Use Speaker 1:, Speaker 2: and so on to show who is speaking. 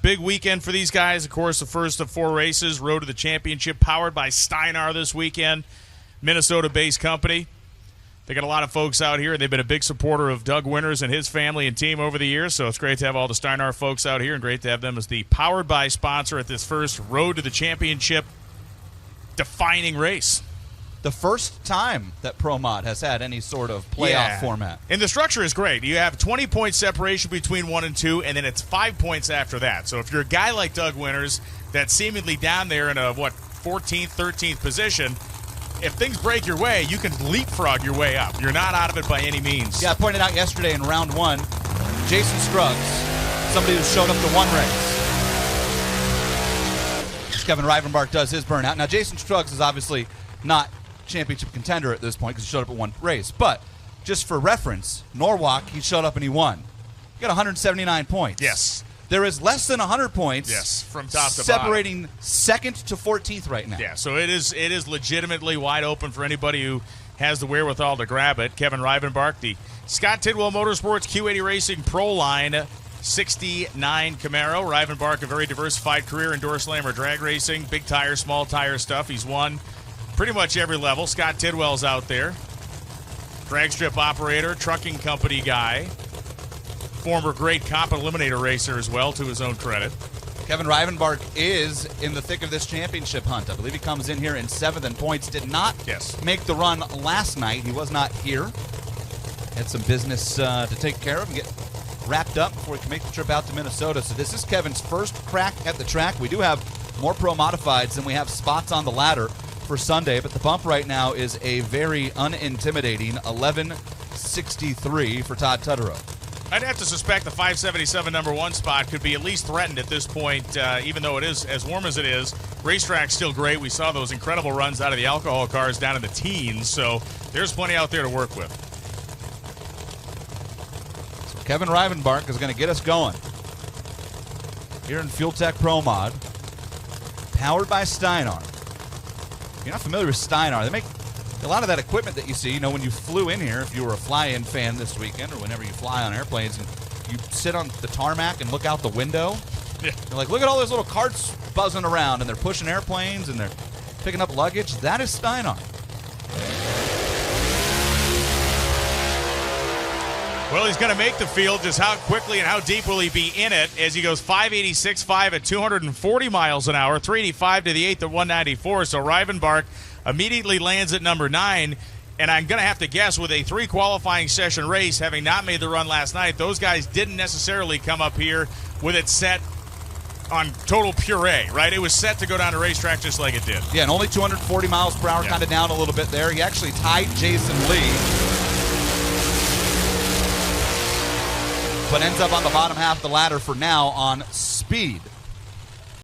Speaker 1: big weekend for these guys. Of course, the first of 4 races, Road to the Championship, powered by Steinar this weekend, Minnesota-based company. They got a lot of folks out here. They've been a big supporter of Doug Winters and his family and team over the years, so it's great to have all the Steinar folks out here and great to have them as the powered by sponsor at this first Road to the Championship defining race.
Speaker 2: The first time that ProMod has had any sort of playoff format.
Speaker 1: And the structure is great. You have 20-point separation between 1 and 2, and then it's 5 points after that. So if you're a guy like Doug Winters that's seemingly down there in a, 14th, 13th position, if things break your way, you can leapfrog your way up. You're not out of it by any means.
Speaker 2: Yeah, I pointed out yesterday in round 1, Jason Scruggs, somebody who showed up to 1 race. Kevin Rivenbark does his burnout. Now, Jason Scruggs is obviously not championship contender at this point because he showed up at 1 race. But just for reference, Norwalk, he showed up and he won. He got 179 points.
Speaker 1: Yes.
Speaker 2: There is less than 100 points.
Speaker 1: Yes, from top to
Speaker 2: separating
Speaker 1: bottom.
Speaker 2: 2nd to 14th right now.
Speaker 1: Yeah, so it is legitimately wide open for anybody who has the wherewithal to grab it. Kevin Rivenbark, the Scott Tidwell Motorsports Q80 Racing Pro Line 69 Camaro. Rivenbark, a very diversified career, indoor slammer drag racing, big tire, small tire stuff. He's won pretty much every level. Scott Tidwell's out there. Drag strip operator, trucking company guy. Former great comp eliminator racer as well, to his own credit.
Speaker 2: Kevin Rivenbark is in the thick of this championship hunt. I believe he comes in here in 7th in points. Did not make the run last night. He was not here. Had some business to take care of and get wrapped up before he can make the trip out to Minnesota. So this is Kevin's first crack at the track. We do have more pro modifieds than we have spots on the ladder for Sunday, but the bump right now is a very unintimidating 11:63 for Todd Tutterow.
Speaker 1: I'd have to suspect the 577 number 1 spot could be at least threatened at this point, even though it is as warm as it is. Racetrack's still great. We saw those incredible runs out of the alcohol cars down in the teens, so there's plenty out there to work with.
Speaker 2: So Kevin Rivenbark is going to get us going here in Fuel Tech Pro Mod, powered by Steinar. If you're not familiar with Steinar, they make a lot of that equipment that you see, when you flew in here, if you were a fly-in fan this weekend or whenever you fly on airplanes and you sit on the tarmac and look out the window, you're like, look at all those little carts buzzing around, and they're pushing airplanes and they're picking up luggage. That is Steinar.
Speaker 1: Well, he's going to make the field. Just how quickly and how deep will he be in it as he goes 586.5 at 240 miles an hour, 385 to the 8th at 194. So Rivenbark immediately lands at number 9, and I'm going to have to guess with a 3 qualifying session race, having not made the run last night, those guys didn't necessarily come up here with it set on total puree, right? It was set to go down the racetrack just like it did.
Speaker 2: Yeah, and only 240 miles per hour, kind of down a little bit there. He actually tied Jason Lee, but ends up on the bottom half of the ladder for now on speed.